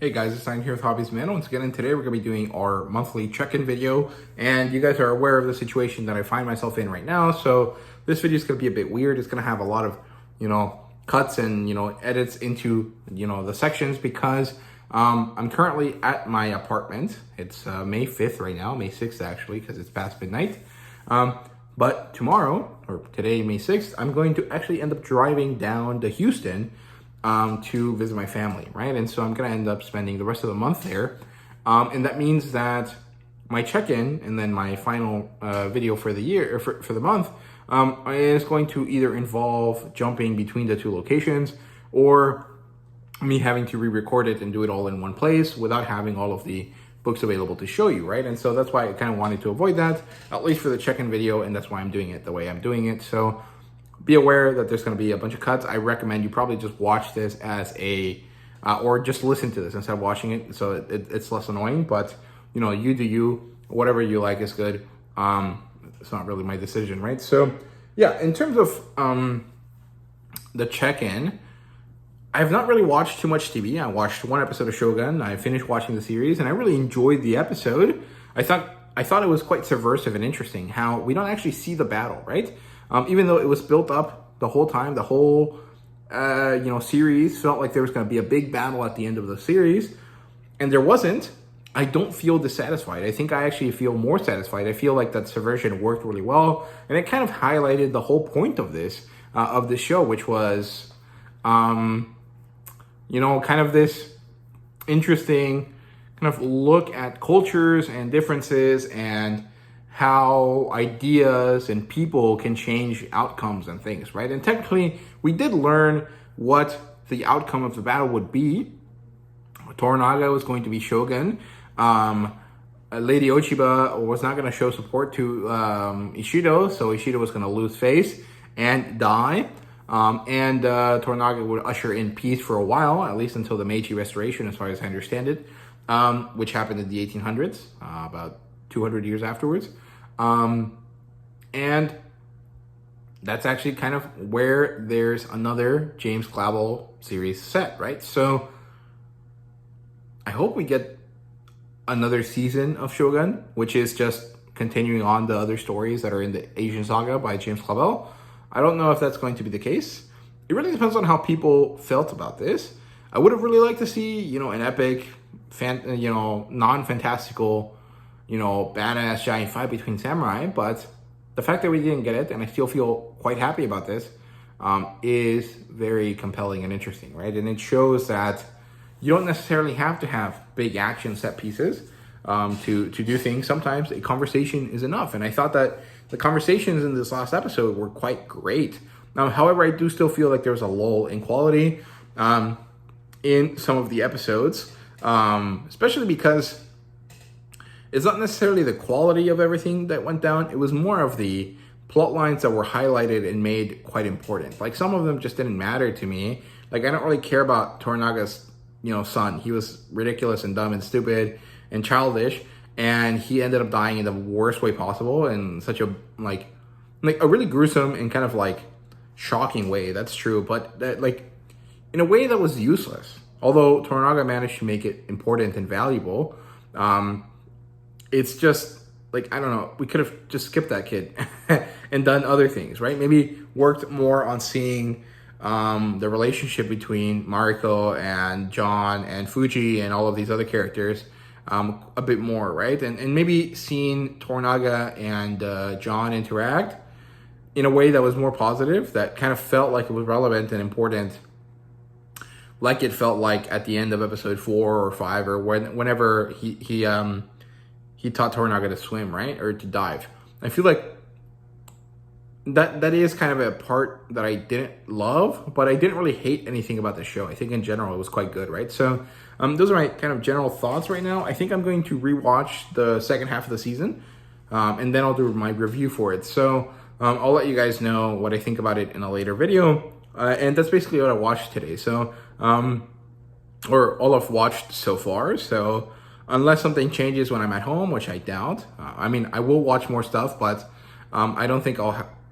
Hey guys, it's Simon here with HobbiesofaMan. Once again, and today we're going to be doing our monthly check-in video. And you guys are aware of the situation that I find myself in right now. So this video is going to be a bit weird. It's going to have a lot of, cuts and, edits into, the sections because I'm currently at my apartment. It's May 5th right now, May 6th actually, because it's past midnight. But tomorrow, or today, May 6th, I'm going to actually end up driving down to Houston to visit my family, right? And so I'm going to end up spending the rest of the month there. And that means that my check-in and then my final video for the year, or for the month, is going to either involve jumping between the two locations or me having to re-record it and do it all in one place without having all of the books available to show you, right? And so that's why I kind of wanted to avoid that, at least for the check-in video, and that's why I'm doing it the way I'm doing it. So be aware that there's going to be a bunch of cuts. I recommend you probably just watch this as a, or just listen to this instead of watching it, so it's less annoying. But you do you. Whatever you like is good. It's not really my decision, right? So yeah, in terms of the check-in, I've not really watched too much TV. I watched one episode of Shogun. I finished watching the series, and I really enjoyed the episode. I thought it was quite subversive and interesting how we don't actually see the battle, right? Even though it was built up the whole time, the whole series felt like there was going to be a big battle at the end of the series, and there wasn't. I don't feel dissatisfied. I think I actually feel more satisfied. I feel like that subversion worked really well, and it kind of highlighted the whole point of this show, which was, kind of this interesting kind of look at cultures and differences and how ideas and people can change outcomes and things, right? And technically, we did learn what the outcome of the battle would be. Toranaga was going to be Shogun. Lady Ochiba was not going to show support to Ishido, so Ishido was going to lose face and die. And Toranaga would usher in peace for a while, at least until the Meiji Restoration, as far as I understand it, which happened in the 1800s, about 200 years afterwards. And that's actually kind of where there's another James Clavell series set, right? So I hope we get another season of Shogun, which is just continuing on the other stories that are in the Asian Saga by James Clavell. I don't know if that's going to be the case. It really depends on how people felt about this. I would have really liked to see, an epic, non-fantastical, badass giant fight between samurai, but the fact that we didn't get it, and I still feel quite happy about this, is very compelling and interesting, right? And it shows that you don't necessarily have to have big action set pieces to do things. Sometimes a conversation is enough, and I thought that the conversations in this last episode were quite great. However, I do still feel like there was a lull in quality in some of the episodes, especially because it's not necessarily the quality of everything that went down. It was more of the plot lines that were highlighted and made quite important. Like, some of them just didn't matter to me. Like, I don't really care about Toranaga's, son. He was ridiculous and dumb and stupid and childish, and he ended up dying in the worst way possible in such a, like a really gruesome and kind of, shocking way. That's true, but that, in a way that was useless. Although Toranaga managed to make it important and valuable, it's just, I don't know, we could have just skipped that kid and done other things, right? Maybe worked more on seeing the relationship between Mariko and John and Fuji and all of these other characters a bit more, right? And maybe seeing Toranaga and John interact in a way that was more positive, that kind of felt like it was relevant and important, like it felt like at the end of episode 4 or 5, or whenever he taught Toranaga to swim, right? Or to dive. I feel like that is kind of a part that I didn't love, but I didn't really hate anything about the show. I think in general it was quite good, right? So those are my kind of general thoughts right now. I think I'm going to rewatch the second half of the season, and then I'll do my review for it. So I'll let you guys know what I think about it in a later video. And that's basically what I watched today. So, or all I've watched so far. So unless something changes when I'm at home, which I doubt. I will watch more stuff, but I don't think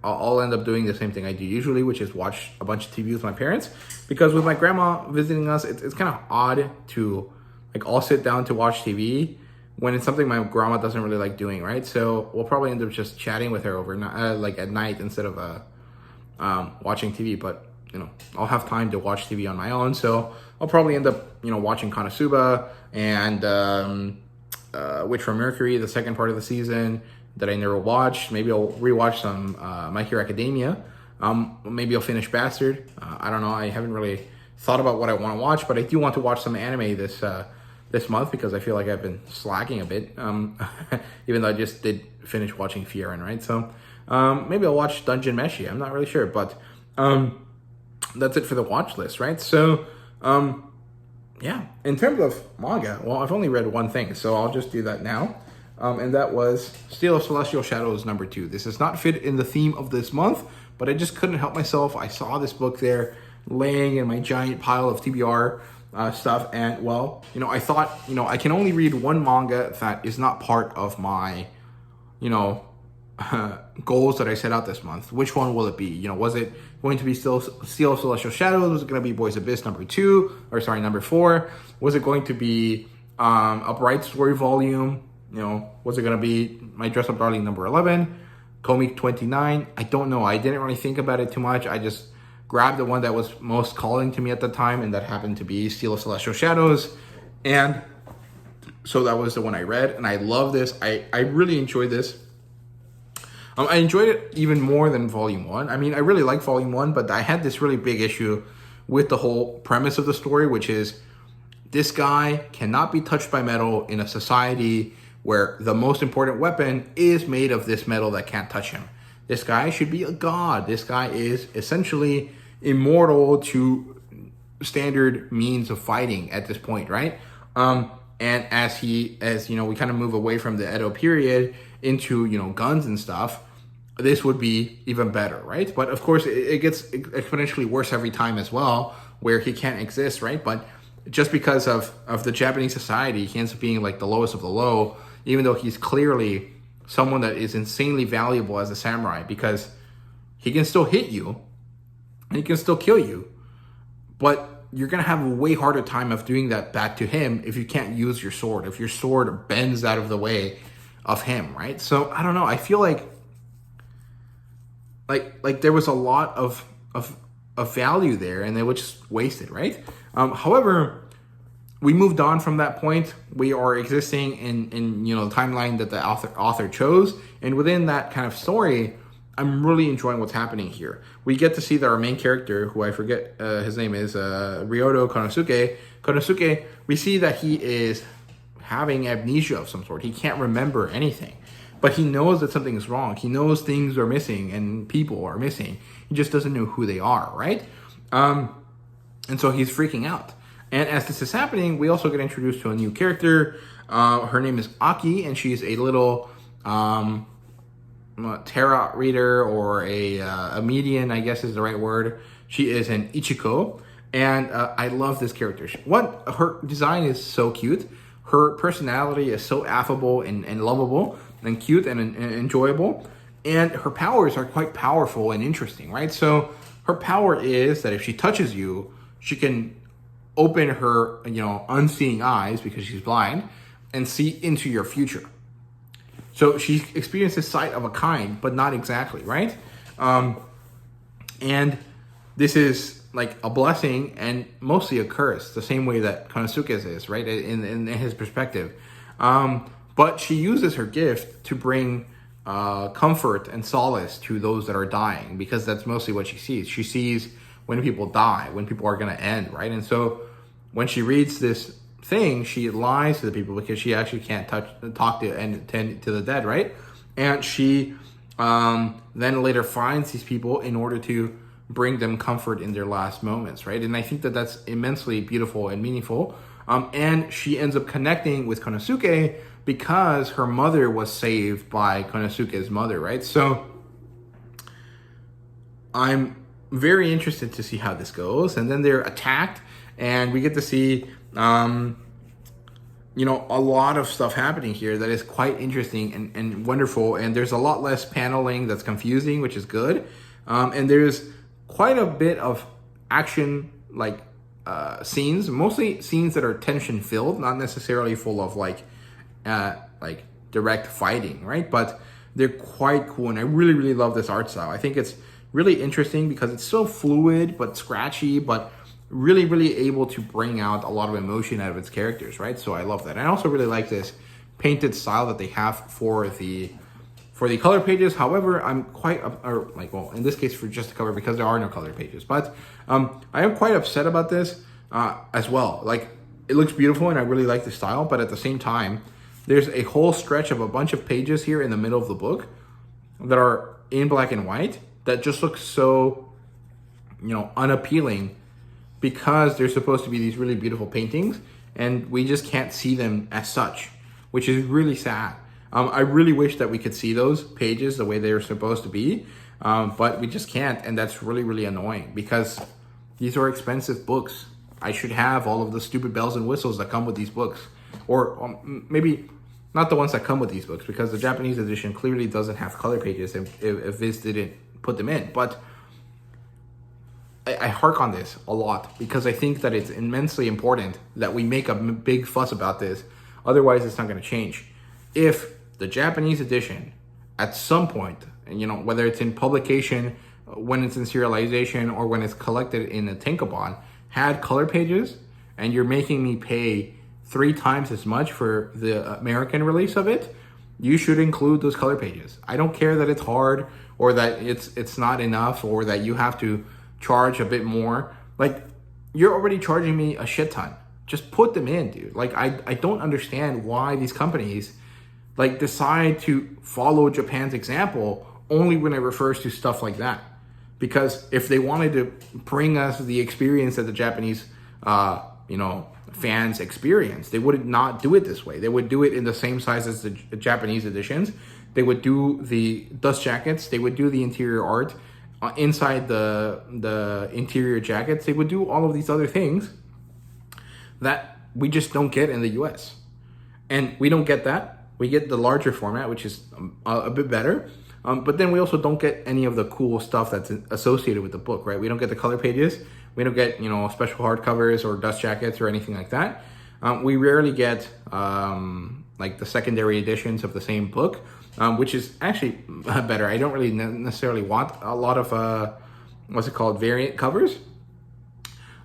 I'll end up doing the same thing I do usually, which is watch a bunch of TV with my parents. Because with my grandma visiting us, it's kind of odd to like I'll sit down to watch TV when it's something my grandma doesn't really like doing, right? So we'll probably end up just chatting with her over like at night instead of watching TV. But you know, I'll have time to watch TV on my own, so I'll probably end up, you know, watching Konosuba and Witch from Mercury, the second part of the season that I never watched. Maybe I'll rewatch some My Hero Academia. Maybe I'll finish Bastard. I don't know. I haven't really thought about what I want to watch, but I do want to watch some anime this month because I feel like I've been slacking a bit. Even though I just did finish watching Frieren, right? So maybe I'll watch Dungeon Meshi. I'm not really sure, but that's it for the watch list, right? So yeah, in terms of manga, well, I've only read one thing, so I'll just do that now. And that was Steel of Celestial Shadows #2. This does not fit in the theme of this month, but I just couldn't help myself. I saw this book there laying in my giant pile of TBR stuff, and well, you know, I thought, you know, I can only read one manga that is not part of my, you know, goals that I set out this month. Which one will it be? You know, was it going to be Steel of Celestial Shadows? Was it going to be Boys Abyss #4? Was it going to be a Bright Story volume? You know, was it going to be My Dress Up Darling #11? Comic 29? I don't know. I didn't really think about it too much. I just grabbed the one that was most calling to me at the time, and that happened to be Steel of Celestial Shadows. And so that was the one I read, and I love this. I really enjoyed this. I enjoyed it even more than Volume 1. I mean, I really like Volume 1, but I had this really big issue with the whole premise of the story, which is this guy cannot be touched by metal in a society where the most important weapon is made of this metal that can't touch him. This guy should be a god. This guy is essentially immortal to standard means of fighting at this point, right? And as you know, we kind of move away from the Edo period into, you know, guns and stuff, this would be even better, right? But of course, it gets exponentially worse every time as well, where he can't exist, right? But just because of the Japanese society, he ends up being like the lowest of the low, even though he's clearly someone that is insanely valuable as a samurai, because he can still hit you and he can still kill you, but you're going to have a way harder time of doing that back to him if you can't use your sword, if your sword bends out of the way of him, right? So I don't know. I feel like there was a lot of value there, and they were just wasted, right? However, we moved on from that point. We are existing in you know, the timeline that the author chose, and within that kind of story, I'm really enjoying what's happening here. We get to see that our main character, who I forget his name is, Ryoto Konosuke, we see that he is having amnesia of some sort. He can't remember anything, but he knows that something is wrong. He knows things are missing and people are missing. He just doesn't know who they are, right? And so he's freaking out. And as this is happening, we also get introduced to a new character. Her name is Aki, and she's a little tarot reader, or a medium, I guess is the right word. She is an Ichiko, and I love this character. Her design is so cute. Her personality is so affable and lovable and cute and enjoyable. And her powers are quite powerful and interesting, right? So her power is that if she touches you, she can open her, you know, unseeing eyes, because she's blind, and see into your future. So she experiences sight of a kind, but not exactly, right? And this is like a blessing and mostly a curse, the same way that Konosuke's is, right? In his perspective. But she uses her gift to bring comfort and solace to those that are dying, because that's mostly what she sees. She sees when people die, when people are going to end, right? And so when she reads this thing, she lies to the people because she actually can't talk to and tend to the dead, right? And she then later finds these people in order to bring them comfort in their last moments, right? And I think that that's immensely beautiful and meaningful. And she ends up connecting with Konosuke because her mother was saved by Konosuke's mother, right? So I'm very interested to see how this goes. And then they're attacked, and we get to see, you know, a lot of stuff happening here that is quite interesting and wonderful. And there's a lot less paneling that's confusing, which is good. And there's quite a bit of action, like scenes, mostly scenes that are tension filled, not necessarily full of like direct fighting, right? But they're quite cool, and I really, really love this art style. I think it's really interesting because it's so fluid but scratchy, but really, really able to bring out a lot of emotion out of its characters, right? So I love that. And I also really like this painted style that they have for the color pages. However, I'm quite, well, in this case for just the cover, because there are no color pages. But I am quite upset about this as well. Like, it looks beautiful and I really like the style, but at the same time, there's a whole stretch of a bunch of pages here in the middle of the book that are in black and white that just look so, unappealing, because they're supposed to be these really beautiful paintings and we just can't see them as such, which is really sad. I really wish that we could see those pages the way they're supposed to be, but we just can't, and that's really, really annoying because these are expensive books. I should have all of the stupid bells and whistles that come with these books, or maybe not the ones that come with these books, because the Japanese edition clearly doesn't have color pages if Viz didn't put them in. But I hark on this a lot because I think that it's immensely important that we make a big fuss about this. Otherwise, it's not going to change. If the Japanese edition, at some point, and whether it's in publication, when it's in serialization, or when it's collected in a tankobon, had color pages, and you're making me pay 3 times as much for the American release of it, you should include those color pages. I don't care that it's hard, or that it's not enough, or that you have to charge a bit more. Like, you're already charging me a shit ton. Just put them in, dude. Like, I don't understand why these companies decide to follow Japan's example only when it refers to stuff like that. Because if they wanted to bring us the experience that the Japanese fans experience, they would not do it this way. They would do it in the same size as the Japanese editions. They would do the dust jackets. They would do the interior art inside the interior jackets. They would do all of these other things that we just don't get in the US. And we don't get that. We get the larger format, which is a bit better. But then we also don't get any of the cool stuff that's associated with the book, right? We don't get the color pages. We don't get, special hardcovers or dust jackets or anything like that. We rarely get the secondary editions of the same book, which is actually better. I don't really necessarily want a lot of, variant covers.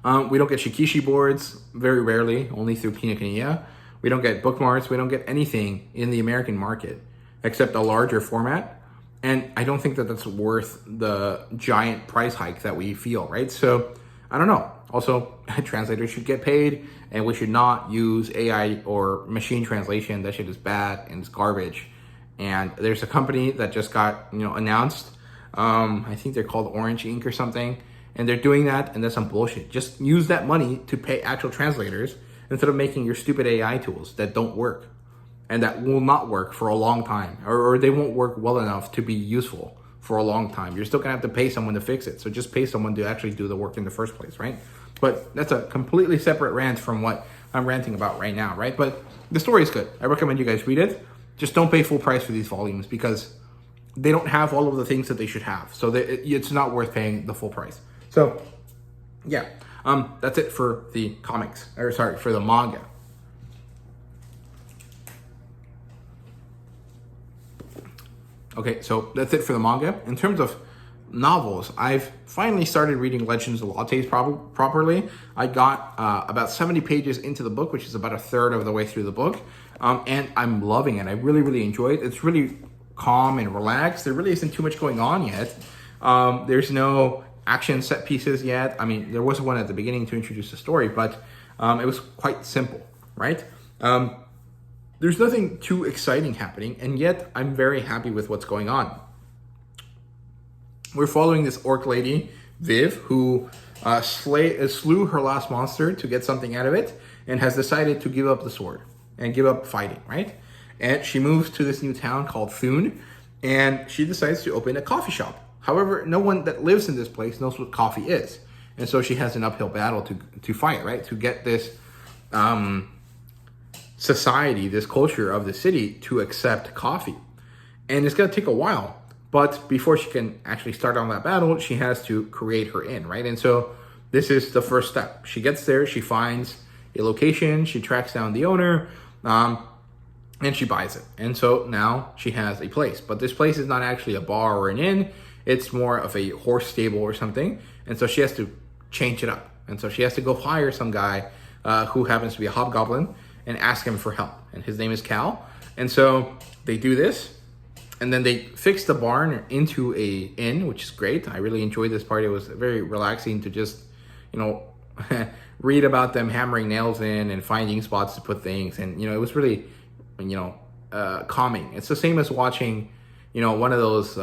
We don't get shikishi boards, very rarely, only through Kinokuniya. We don't get bookmarks. We don't get anything in the American market except a larger format. And I don't think that that's worth the giant price hike that we feel, right? So I don't know. Also, translators should get paid, and we should not use AI or machine translation. That shit is bad and it's garbage. And there's a company that just got announced. I think they're called Orange Ink or something. And they're doing that, and that's some bullshit. Just use that money to pay actual translators instead of making your stupid AI tools that don't work and that will not work for a long time, or they won't work well enough to be useful for a long time. You're still gonna have to pay someone to fix it. So just pay someone to actually do the work in the first place, right? But that's a completely separate rant from what I'm ranting about right now, right? But the story is good. I recommend you guys read it. Just don't pay full price for these volumes because they don't have all of the things that they should have. So it's not worth paying the full price. So yeah, that's it for the comics, for the manga. Okay, so that's it for the manga. In terms of novels, I've finally started reading Legends of Lattes properly. I got about 70 pages into the book, which is about a third of the way through the book. And I'm loving it. I really, really enjoy it. It's really calm and relaxed. There really isn't too much going on yet. There's no action set pieces yet. I mean, there was one at the beginning to introduce the story, but it was quite simple, right? There's nothing too exciting happening, and yet I'm very happy with what's going on. We're following this orc lady, Viv, who slew her last monster to get something out of it, and has decided to give up the sword and give up fighting, right? And she moves to this new town called Thun, and she decides to open a coffee shop. However, no one that lives in this place knows what coffee is. And so she has an uphill battle to fight, right? To get this society, this culture of the city to accept coffee. And it's going to take a while. But before she can actually start on that battle, she has to create her inn, right? And so this is the first step. She gets there, she finds a location, she tracks down the owner, and she buys it. And so now she has a place. But this place is not actually a bar or an inn. It's more of a horse stable or something. And so she has to change it up. And so she has to go hire some guy who happens to be a hobgoblin and ask him for help. And his name is Cal. And so they do this. And then they fix the barn into a inn, which is great. I really enjoyed this part. It was very relaxing to just, you know, read about them hammering nails in and finding spots to put things. And, you know, it was really, you know, calming. It's the same as watching, you know, one of those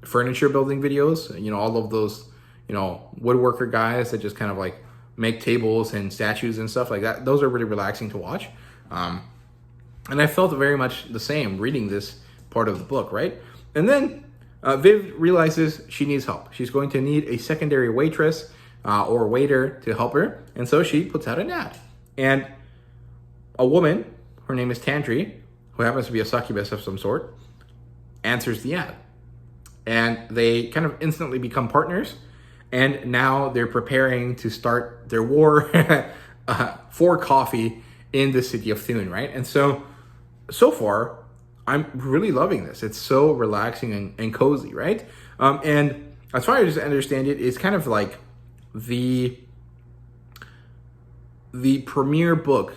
furniture building videos. You know, all of those, you know, woodworker guys that just kind of like make tables and statues and stuff like that. Those are really relaxing to watch. And I felt very much the same reading this part of the book, right? And then Viv realizes she needs help. She's going to need a secondary waitress or waiter to help her. And so she puts out an ad. And a woman, her name is Tandri, who happens to be a succubus of some sort, answers the ad. And they kind of instantly become partners. And now they're preparing to start their war for coffee in the city of Thune, right? And so far, I'm really loving this. It's so relaxing and cozy, right? And as far as I understand it, it's kind of like the premier book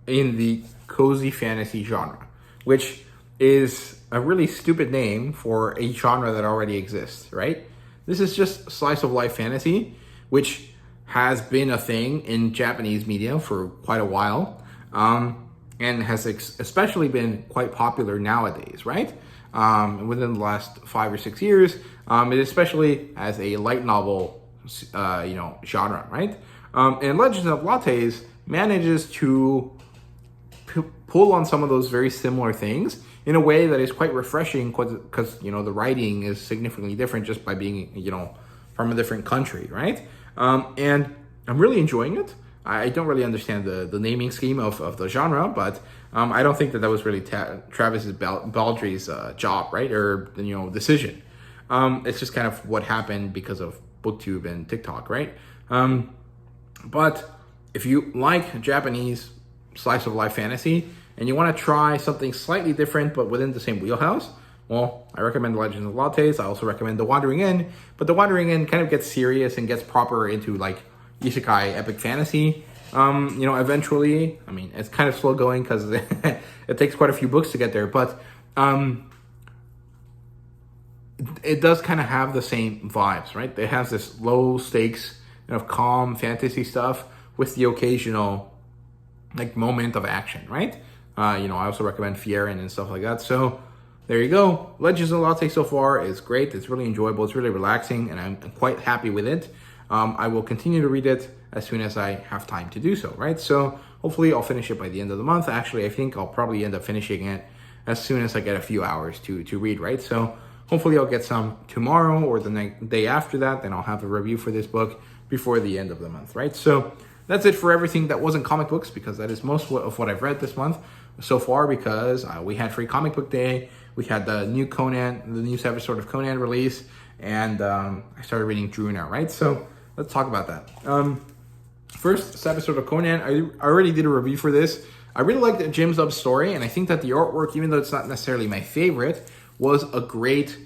in the cozy fantasy genre, which is a really stupid name for a genre that already exists, right? This is just slice of life fantasy, which has been a thing in Japanese media for quite a while. And has especially been quite popular nowadays, right? Within the last 5 or 6 years, it especially as a light novel, you know, genre, right? And Legends of Lattes manages to pull on some of those very similar things in a way that is quite refreshing because, you know, the writing is significantly different just by being, you know, from a different country, right? And I'm really enjoying it. I don't really understand the naming scheme of the genre, but I don't think that was really Travis Baldry's job, right? Or, you know, decision. It's just kind of what happened because of booktube and TikTok, right? But if you like Japanese slice of life fantasy and you want to try something slightly different but within the same wheelhouse, well, I recommend Legends of Lattes. I also recommend The Wandering Inn, but The Wandering Inn kind of gets serious and gets proper into like isekai epic fantasy, you know, eventually. I mean, it's kind of slow going because it takes quite a few books to get there, but it does kind of have the same vibes, right? It has this low stakes, kind of calm fantasy stuff with the occasional like moment of action, right? You know, I also recommend Fierin and stuff like that. So there you go. Legends of Latte so far is great. It's really enjoyable. It's really relaxing, and I'm quite happy with it. I will continue to read it as soon as I have time to do so, right? So hopefully I'll finish it by the end of the month. Actually, I think I'll probably end up finishing it as soon as I get a few hours to read, right? So hopefully I'll get some tomorrow or the day after that. Then I'll have a review for this book before the end of the month, right? So that's it for everything that wasn't comic books, because that is most of what I've read this month so far, because we had Free Comic Book Day. We had the new episode of Conan release, and I started reading Druuna, right? So let's talk about that. First episode of Conan, I already did a review for this. I really liked Jim's Up story, and I think that the artwork, even though it's not necessarily my favorite, was a great,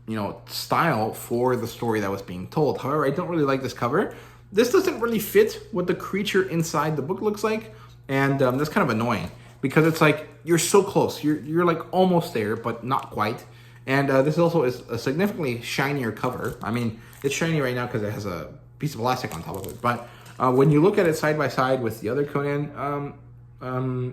you know, style for the story that was being told. However, I don't really like this cover. This doesn't really fit what the creature inside the book looks like, and that's kind of annoying because it's like you're so close. You're like almost there, but not quite. And this also is a significantly shinier cover. I mean, it's shiny right now because it has a piece of plastic on top of it. But when you look at it side by side with the other Conan,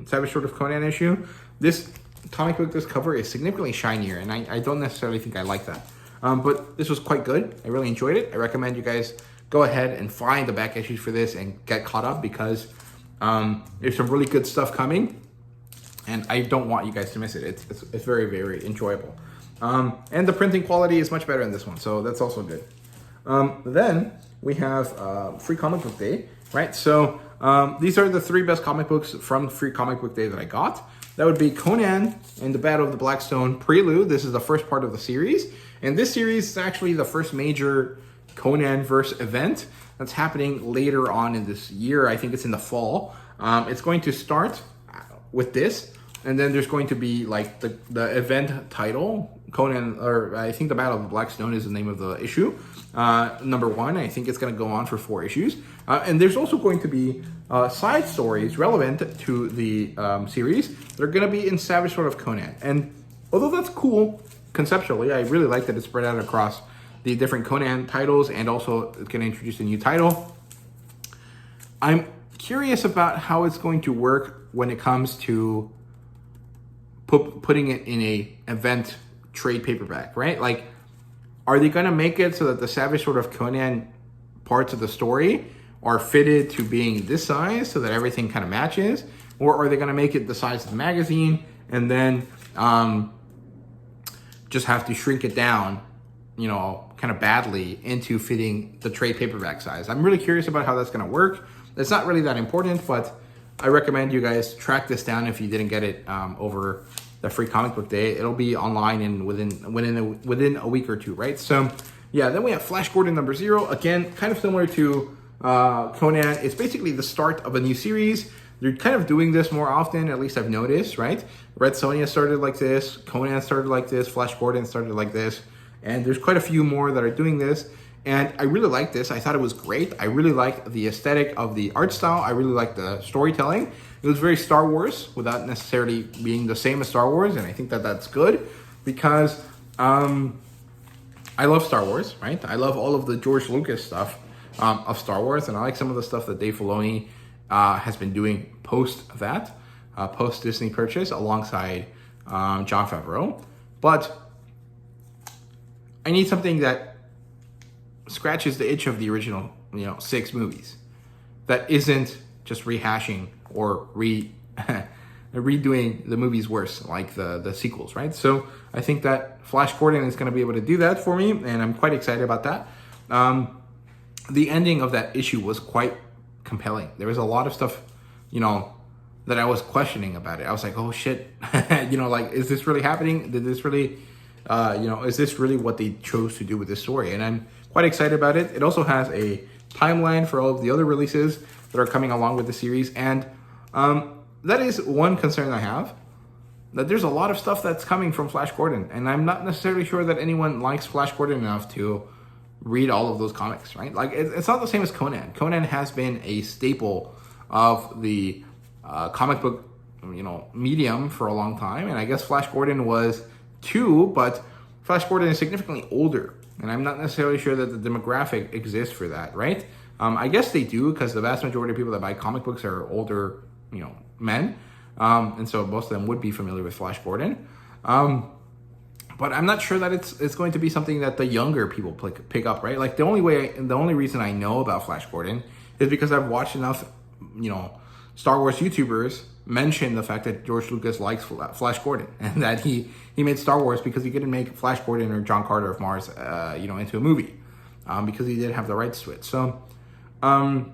Savage Sword of Conan issue, this comic book, this cover is significantly shinier, and I don't necessarily think I like that. But this was quite good. I really enjoyed it. I recommend you guys go ahead and find the back issues for this and get caught up, because there's some really good stuff coming, and I don't want you guys to miss it. It's very, very enjoyable. And the printing quality is much better in this one, so that's also good. Then we have Free Comic Book Day, right? So these are the 3 best comic books from Free Comic Book Day that I got. That would be Conan and the Battle of the Blackstone Prelude. This is the first part of the series, and this series is actually the first major Conan-verse event that's happening later on in this year. I think it's in the fall. It's going to start with this, and then there's going to be like the event title, Conan, or I think the Battle of the Black Stone is the name of the issue. Number 1, I think it's going to go on for 4 issues. And there's also going to be side stories relevant to the series that are going to be in Savage Sword of Conan. And although that's cool conceptually, I really like that it's spread out across the different Conan titles, and also it's going to introduce a new title. I'm curious about how it's going to work when it comes to putting it in a event trade paperback, right? Like, are they going to make it so that the Savage Sword of Conan parts of the story are fitted to being this size so that everything kind of matches? Or are they going to make it the size of the magazine and then just have to shrink it down, you know, kind of badly into fitting the trade paperback size? I'm really curious about how that's going to work. It's not really that important, but I recommend you guys track this down if you didn't get it over the free comic book day. It'll be online in within a week or two, right? So yeah, then we have Flash Gordon number 0. Again, kind of similar to Conan. It's basically the start of a new series. They're kind of doing this more often, at least I've noticed, right? Red Sonja started like this, Conan started like this, Flash Gordon started like this, and there's quite a few more that are doing this. And I really like this. I thought it was great. I really liked the aesthetic of the art style. I really liked the storytelling. It was very Star Wars without necessarily being the same as Star Wars. And I think that that's good because I love Star Wars, right? I love all of the George Lucas stuff of Star Wars. And I like some of the stuff that Dave Filoni has been doing post that, post Disney purchase alongside Jon Favreau. But I need something that scratches the itch of the original, 6 movies, that isn't just rehashing or redoing the movies worse like the sequels, right? So I think that Flash Gordon is going to be able to do that for me, and I'm quite excited about that. The ending of that issue was quite compelling. There was a lot of stuff, that I was questioning about it. I was like, oh shit, like, is this really happening? Did this really, is this really what they chose to do with this story? And I'm quite excited about it. It also has a timeline for all of the other releases that are coming along with the series. And that is one concern I have, that there's a lot of stuff that's coming from Flash Gordon. And I'm not necessarily sure that anyone likes Flash Gordon enough to read all of those comics, right? Like, it's not the same as Conan. Conan has been a staple of the comic book, medium for a long time. And I guess Flash Gordon was too, but Flash Gordon is significantly older. And I'm not necessarily sure that the demographic exists for that, right? I guess they do, because the vast majority of people that buy comic books are older, men. And so most of them would be familiar with Flash Gordon. But I'm not sure that it's going to be something that the younger people pick up, right? Like, the only reason I know about Flash Gordon is because I've watched enough, Star Wars YouTubers mention the fact that George Lucas likes Flash Gordon, and that he made Star Wars because he couldn't make Flash Gordon or John Carter of Mars, into a movie, because he didn't have the rights to it. So, I'm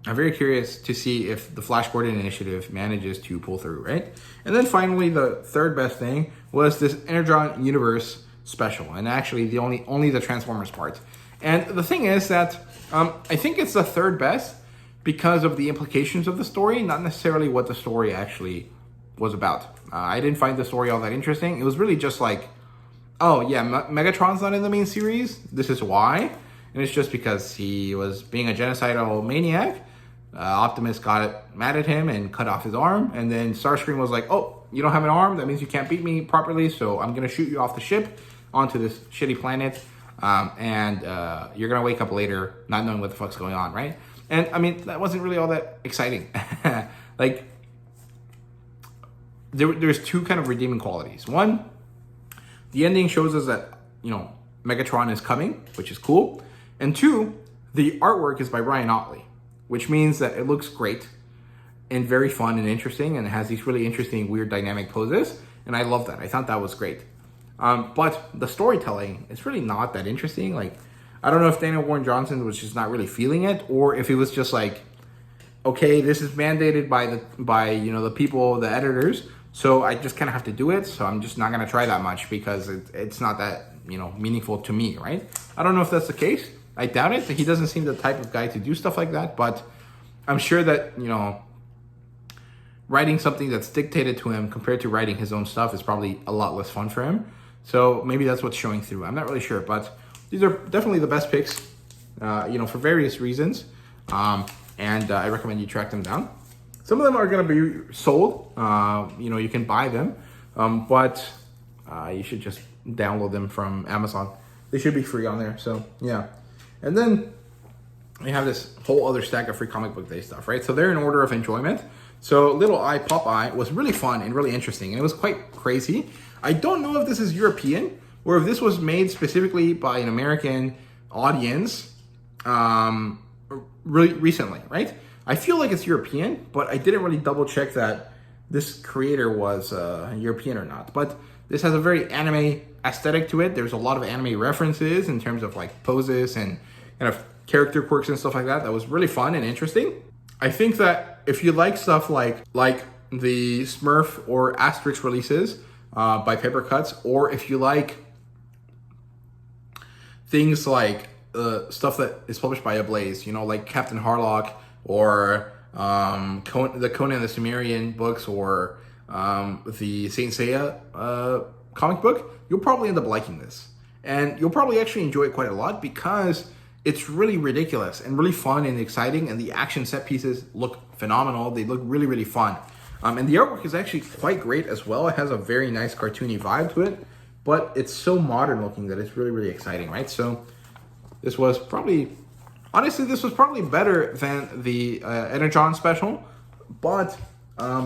very curious to see if the Flash Gordon initiative manages to pull through, right? And then finally, the third best thing was this Energon Universe special, and actually only the Transformers part. And the thing is that I think it's the third best because of the implications of the story, not necessarily what the story actually was about. I didn't find the story all that interesting. It was really just like, oh yeah, Megatron's not in the main series. This is why. And it's just because he was being a genocidal maniac. Optimus got mad at him and cut off his arm. And then Starscream was like, oh, you don't have an arm? That means you can't beat me properly. So I'm going to shoot you off the ship onto this shitty planet. And you're going to wake up later not knowing what the fuck's going on, right? And I mean, that wasn't really all that exciting. Like, there's two kind of redeeming qualities. One, the ending shows us that, Megatron is coming, which is cool. And two, the artwork is by Ryan Ottley, which means that it looks great and very fun and interesting, and it has these really interesting, weird, dynamic poses. And I love that. I thought that was great. But the storytelling is really not that interesting. Like, I don't know if Daniel Warren Johnson was just not really feeling it, or if it was just like, okay, this is mandated by the people, the editors, so I just kind of have to do it. So I'm just not going to try that much because it's not that meaningful to me, right? I don't know if that's the case. I doubt it. He doesn't seem the type of guy to do stuff like that, but I'm sure that, writing something that's dictated to him compared to writing his own stuff is probably a lot less fun for him. So maybe that's what's showing through. I'm not really sure, but these are definitely the best picks, for various reasons. And I recommend you track them down. Some of them are going to be sold. You can buy them, but you should just download them from Amazon. They should be free on there. So yeah. And then we have this whole other stack of free comic book day stuff, right? So they're in order of enjoyment. So Little Eye, Pop Eye was really fun and really interesting, and it was quite crazy. I don't know if this is European or if this was made specifically by an American audience really recently, right? I feel like it's European, but I didn't really double check that this creator was European or not. But this has a very anime aesthetic to it. There's a lot of anime references in terms of like poses and kind of character quirks and stuff like that. That was really fun and interesting. I think that if you like stuff like the Smurf or Asterix releases by Paper Cuts, or if you like things like stuff that is published by Ablaze, like Captain Harlock or the Conan the Cimmerian books or the Saint Seiya comic book, you'll probably end up liking this. And you'll probably actually enjoy it quite a lot because it's really ridiculous and really fun and exciting, and the action set pieces look phenomenal. They look really, really fun. And the artwork is actually quite great as well. It has a very nice cartoony vibe to it, but it's so modern looking that it's really, really exciting, right? So this was probably better than the Energon special, but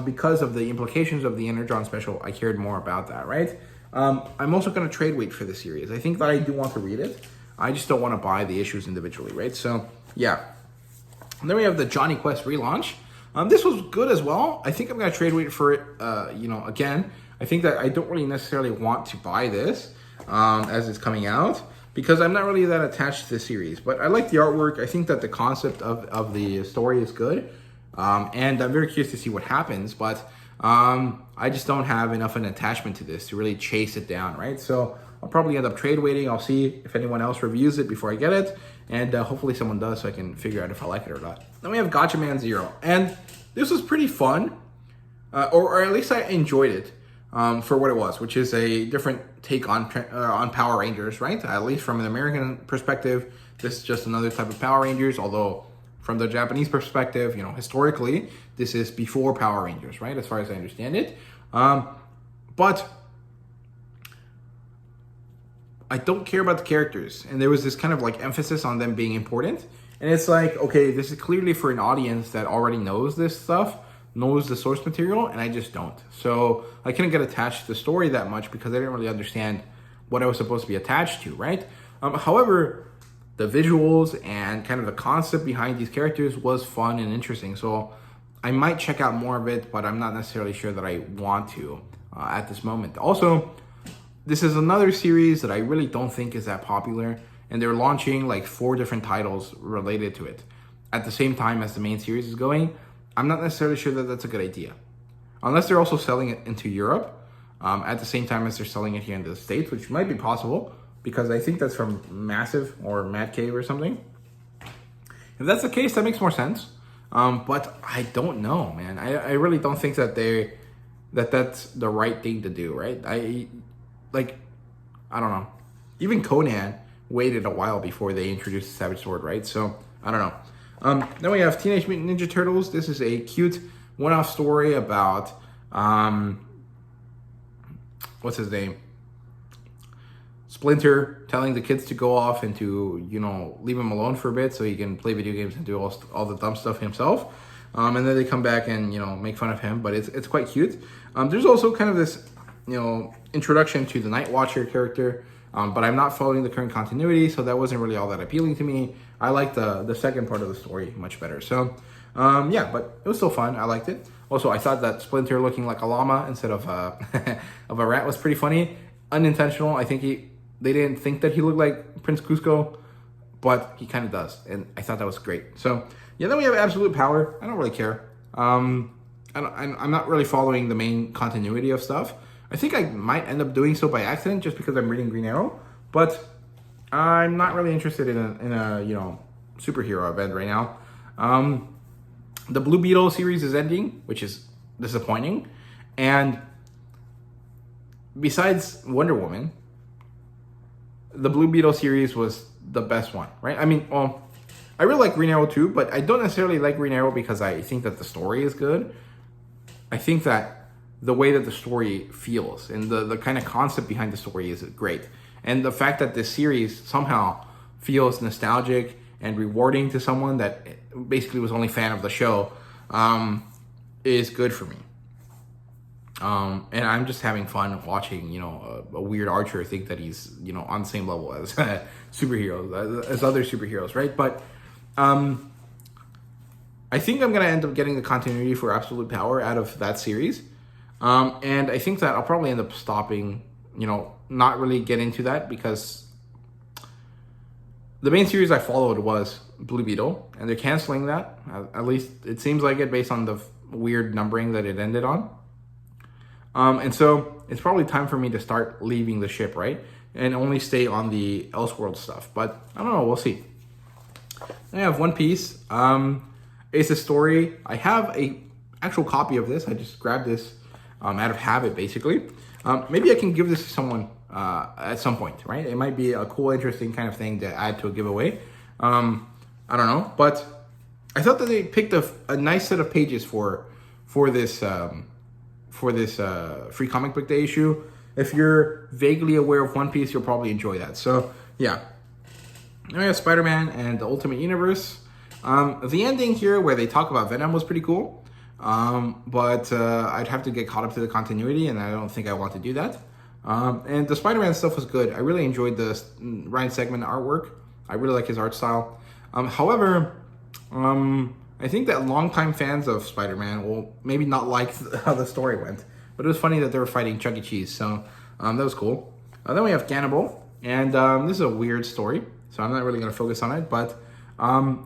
because of the implications of the Energon special, I cared more about that, right? I'm also going to trade wait for the series. I think that I do want to read it. I just don't want to buy the issues individually, right? So, yeah. And then we have the Johnny Quest relaunch. This was good as well. I think I'm going to trade wait for it, again. I think that I don't really necessarily want to buy this as it's coming out because I'm not really that attached to the series. But I like the artwork. I think that the concept of the story is good. And I'm very curious to see what happens. But I just don't have enough of an attachment to this to really chase it down, right? So I'll probably end up trade waiting. I'll see if anyone else reviews it before I get it. And hopefully someone does so I can figure out if I like it or not. Then we have Gotcha Man Zero. And this was pretty fun. Or at least I enjoyed it for what it was, which is a different take on Power Rangers, right? At least from an American perspective, this is just another type of Power Rangers. Although from the Japanese perspective, historically, this is before Power Rangers, right? As far as I understand it. But I don't care about the characters. And there was this kind of like emphasis on them being important. And it's like, okay, this is clearly for an audience that already knows this stuff, knows the source material, and I just don't. So I couldn't get attached to the story that much because I didn't really understand what I was supposed to be attached to, right? However, the visuals and kind of the concept behind these characters was fun and interesting. So I might check out more of it, but I'm not necessarily sure that I want to at this moment. Also, this is another series that I really don't think is that popular, and they're launching like 4 different titles related to it at the same time as the main series is going. I'm not necessarily sure that that's a good idea. Unless they're also selling it into Europe at the same time as they're selling it here in the States, which might be possible because I think that's from Massive or Mad Cave or something. If that's the case, that makes more sense. But I don't know, man. I really don't think that that's the right thing to do, right? I don't know. Even Conan waited a while before they introduced the Savage Sword, right? So, I don't know. Then we have Teenage Mutant Ninja Turtles. This is a cute one-off story about, what's his name? Splinter telling the kids to go off and to, leave him alone for a bit so he can play video games and do all the dumb stuff himself. And then they come back and, make fun of him, but it's quite cute. There's also kind of this, introduction to the Night Watcher character, but I'm not following the current continuity, so that wasn't really all that appealing to me. I liked the second part of the story much better. So, yeah, but it was still fun. I liked it. Also, I thought that Splinter looking like a llama instead of of a rat was pretty funny. Unintentional. I think they didn't think that he looked like Prince Cusco, but he kind of does, and I thought that was great. So, yeah, then we have Absolute Power. I don't really care. I'm not really following the main continuity of stuff. I think I might end up doing so by accident just because I'm reading Green Arrow. but I'm not really interested in a you know, superhero event right now. The Blue Beetle series is ending, which is disappointing. And besides Wonder Woman, the Blue Beetle series was the best one, right? I mean, well, I really like Green Arrow too, but I don't necessarily like Green Arrow because I think that the story is good. I think that the way that the story feels and the kind of concept behind the story is great. And the fact that this series somehow feels nostalgic and rewarding to someone that basically was only a fan of the show is good for me. And I'm just having fun watching, you know, a weird archer think that he's, you know, on the same level as superheroes, as other superheroes, right? But I think I'm going to end up getting the continuity for Absolute Power out of that series. And I think that I'll probably end up stopping, you know, not really get into that because the main series I followed was Blue Beetle, and they're canceling that. At least it seems like it based on the weird numbering that it ended on. And so it's probably time for me to start leaving the ship, right? And only stay on the Elseworld stuff. But I don't know, we'll see. I have One Piece. It's a story. I have a actual copy of this. I just grabbed this out of habit, basically. Maybe I can give this to someone at some point, right? It might be a cool, interesting kind of thing to add to a giveaway. I don't know, but I thought that they picked a nice set of pages for this free comic book day issue. If you're vaguely aware of One Piece, you'll probably enjoy that. So yeah, now we have Spider-Man and the Ultimate Universe. The ending here where they talk about Venom was pretty cool, but I'd have to get caught up to the continuity, and I don't think I want to do that. And the Spider-Man stuff was good. I really enjoyed the Ryan Stegman artwork. I really like his art style. However, I think that longtime fans of Spider-Man will maybe not like how the story went, but it was funny that they were fighting Chuck E. Cheese, so that was cool. Then we have Cannibal, and this is a weird story, so I'm not really going to focus on it, but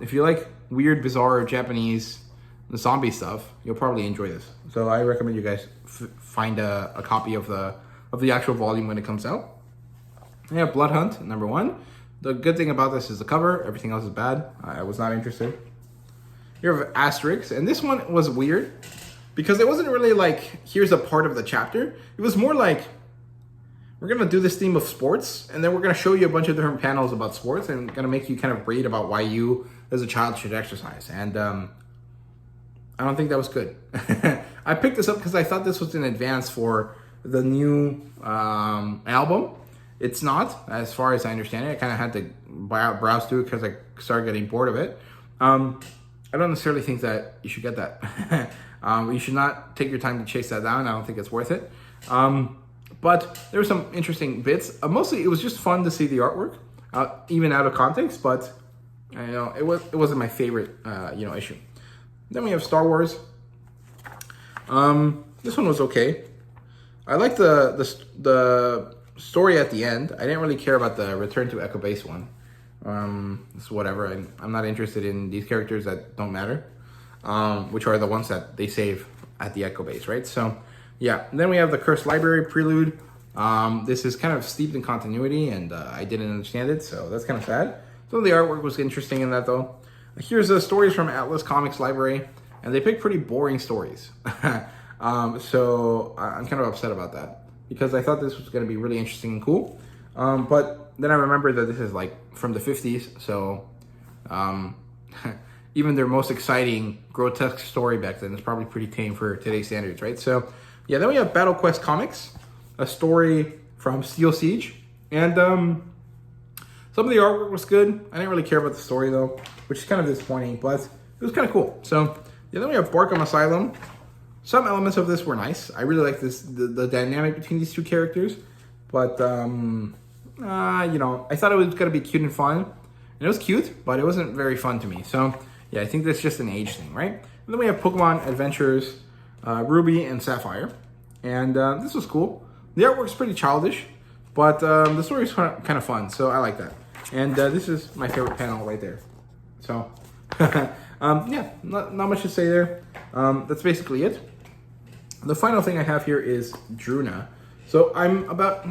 if you like weird, bizarre Japanese zombie stuff, you'll probably enjoy this. So I recommend you guys find a copy of the actual volume when it comes out. We have Blood Hunt, number 1. The good thing about this is the cover. Everything else is bad. I was not interested. You have Asterix, and this one was weird because it wasn't really like, here's a part of the chapter. It was more like, we're going to do this theme of sports, and then we're going to show you a bunch of different panels about sports and going to make you kind of read about why you, as a child, should exercise. And I don't think that was good. I picked this up because I thought this was in advance for the new album. It's not, as far as I understand it. I kind of had to browse through it because I started getting bored of it. I don't necessarily think that you should get that. You should not take your time to chase that down. I don't think it's worth it. But there were some interesting bits. Mostly, it was just fun to see the artwork, even out of context. But you know, it wasn't my favorite issue. Then we have Star Wars. This one was okay. I liked the story at the end. I didn't really care about the Return to Echo Base one. It's whatever. I'm not interested in these characters that don't matter, which are the ones that they save at the Echo Base, right? So, yeah. And then we have the Cursed Library Prelude. This is kind of steeped in continuity, and I didn't understand it, so that's kind of sad. Some of the artwork was interesting in that, though. Here's the stories from Atlas Comics Library, and they picked pretty boring stories. So I'm kind of upset about that because I thought this was going to be really interesting and cool. But then I remember that this is like from the 50s, so even their most exciting, grotesque story back then is probably pretty tame for today's standards, right? So, yeah, then we have Battle Quest Comics, a story from Steel Siege, and some of the artwork was good. I didn't really care about the story, though, which is kind of disappointing, but it was kind of cool. So, yeah, then we have Arkham Asylum. Some elements of this were nice. I really like the dynamic between these two characters, but I thought it was gonna be cute and fun, and it was cute, but it wasn't very fun to me. So yeah, I think that's just an age thing, right? And then we have Pokemon Adventures, Ruby and Sapphire, and this was cool. The artwork's pretty childish, but the story's kind of fun, so I like that. And this is my favorite panel right there. So yeah, not much to say there. That's basically it. The final thing I have here is Druuna. So I'm about,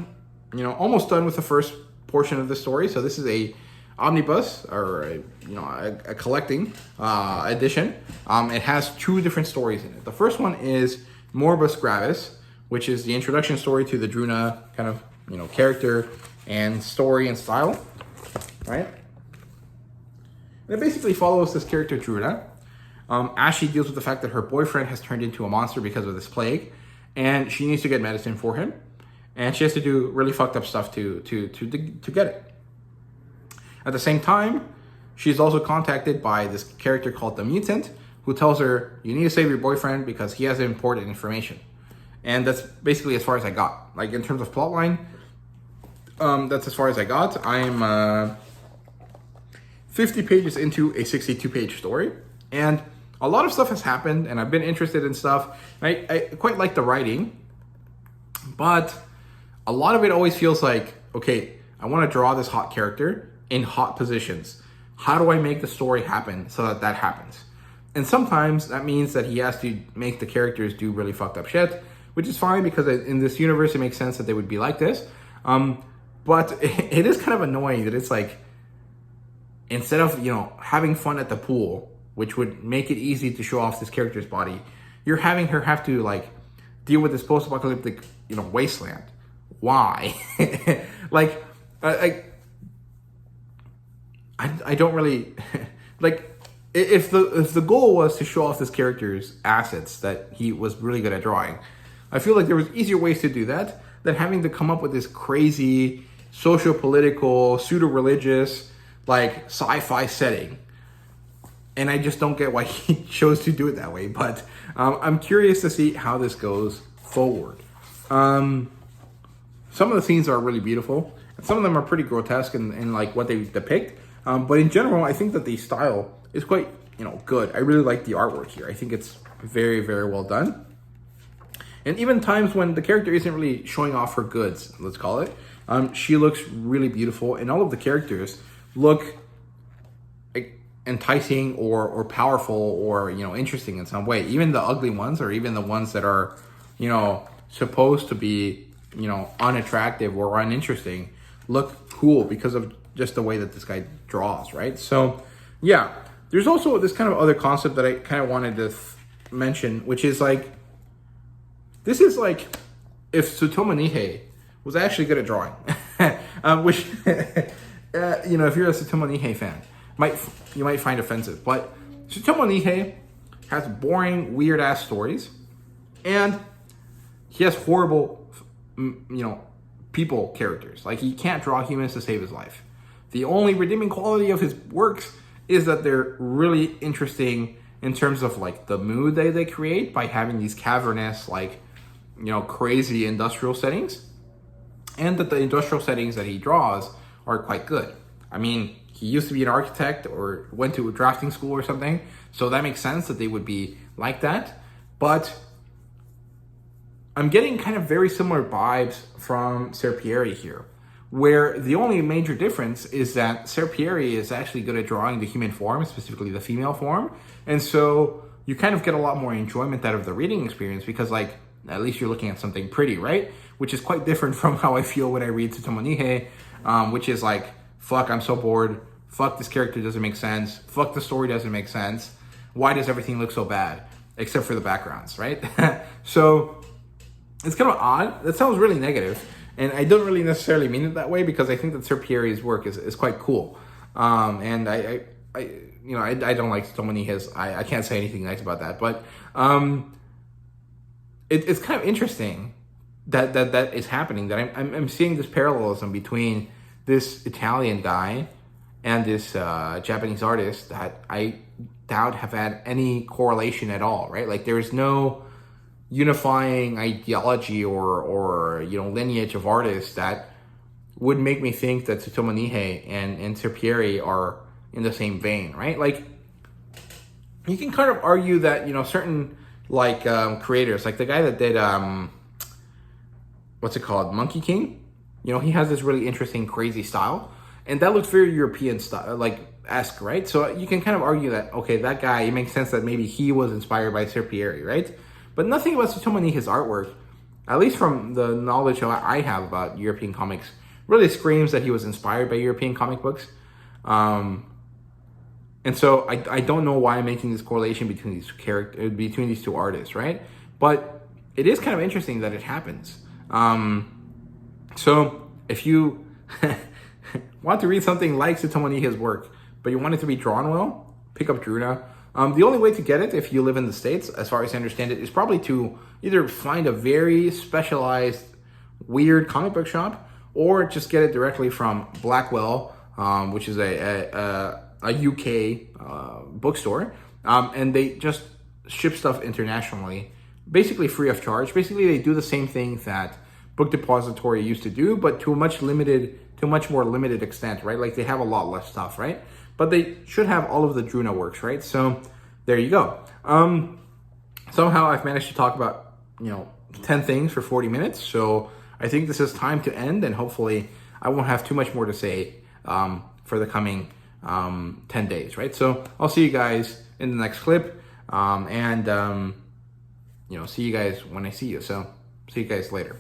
almost done with the first portion of the story. So this is a omnibus, or a collecting edition. It has 2 different stories in it. The first one is Morbus Gravis, which is the introduction story to the Druuna kind of character and story and style, right? And it basically follows this character Druuna as she deals with the fact that her boyfriend has turned into a monster because of this plague, and she needs to get medicine for him, and she has to do really fucked up stuff to get it. At the same time, she's also contacted by this character called the Mutant, who tells her, you need to save your boyfriend because he has important information. And that's basically as far as I got. Like, in terms of plotline, that's as far as I got. I'm 50 pages into a 62-page story, and a lot of stuff has happened, and I've been interested in stuff. I quite like the writing, but a lot of it always feels like, okay, I want to draw this hot character in hot positions. How do I make the story happen so that happens? And sometimes that means that he has to make the characters do really fucked up shit, which is fine because in this universe it makes sense that they would be like this. But it is kind of annoying that it's like, instead of having fun at the pool, which would make it easy to show off this character's body, you're having her have to like deal with this post-apocalyptic wasteland. Why? Like, I don't really like, if the goal was to show off this character's assets that he was really good at drawing, I feel like there was easier ways to do that than having to come up with this crazy socio-political, pseudo-religious, like sci-fi setting. And I just don't get why he chose to do it that way. But I'm curious to see how this goes forward. Some of the scenes are really beautiful, and some of them are pretty grotesque in like what they depict. But in general, I think that the style is quite, good. I really like the artwork here. I think it's very, very well done. And even times when the character isn't really showing off her goods, let's call it, she looks really beautiful, and all of the characters look enticing or powerful or, interesting in some way. Even the ugly ones, or even the ones that are, supposed to be, unattractive or uninteresting, look cool because of just the way that this guy draws, right? So, yeah. There's also this kind of other concept that I kind of wanted to mention, which is like, this is like if Tsutomu Nihei was actually good at drawing, which, if you're a Tsutomu Nihei fan, you might find offensive. But Tsutomu Nihei has boring, weird-ass stories, and he has horrible, people characters. Like, he can't draw humans to save his life. The only redeeming quality of his works is that they're really interesting in terms of like the mood they create by having these cavernous, like, crazy industrial settings, and that the industrial settings that he draws are quite good. I mean, he used to be an architect or went to a drafting school or something, so that makes sense that they would be like that. But I'm getting kind of very similar vibes from Serpieri here, where the only major difference is that Serpieri is actually good at drawing the human form, specifically the female form, and so you kind of get a lot more enjoyment out of the reading experience because, like, at least you're looking at something pretty, right? Which is quite different from how I feel when I read Tsutomu Nihei, which is like, fuck, I'm so bored. Fuck, this character doesn't make sense. Fuck, the story doesn't make sense. Why does everything look so bad? Except for the backgrounds, right? So it's kind of odd. That sounds really negative. And I don't really necessarily mean it that way because I think that Serpieri's work is quite cool. And I don't like Tsutomu Nihei's. I can't say anything nice about that. But it's kind of interesting that is happening, that I'm seeing this parallelism between this Italian guy and this Japanese artist that I doubt have had any correlation at all, right? Like, there's no unifying ideology or lineage of artists that would make me think that Tsutomu Nihei and Serpieri are in the same vein, right? Like, you can kind of argue that, certain like creators, like the guy that did what's it called, Monkey King, he has this really interesting crazy style, and that looks very European style, like esque, right? So you can kind of argue that, okay, that guy, it makes sense that maybe he was inspired by Serpieri, right? But nothing about Tsutomu Nihei's artwork, at least from the knowledge I have about European comics, really screams that he was inspired by European comic books. And so I don't know why I'm making this correlation between these two artists, right? But it is kind of interesting that it happens. So if you want to read something like Tsutomu Nige's work, but you want it to be drawn well, pick up Druuna. The only way to get it, if you live in the States, as far as I understand it, is probably to either find a very specialized, weird comic book shop, or just get it directly from Blackwell, which is a UK bookstore, and they just ship stuff internationally, basically free of charge. Basically, they do the same thing that Book Depository used to do, but to a much more limited extent, right? Like they have a lot less stuff, right? But they should have all of the Druuna works, right? So there you go. Somehow I've managed to talk about 10 things for 40 minutes. So I think this is time to end, and hopefully I won't have too much more to say for the coming 10 days, right? So I'll see you guys in the next clip, and see you guys when I see you. So see you guys later.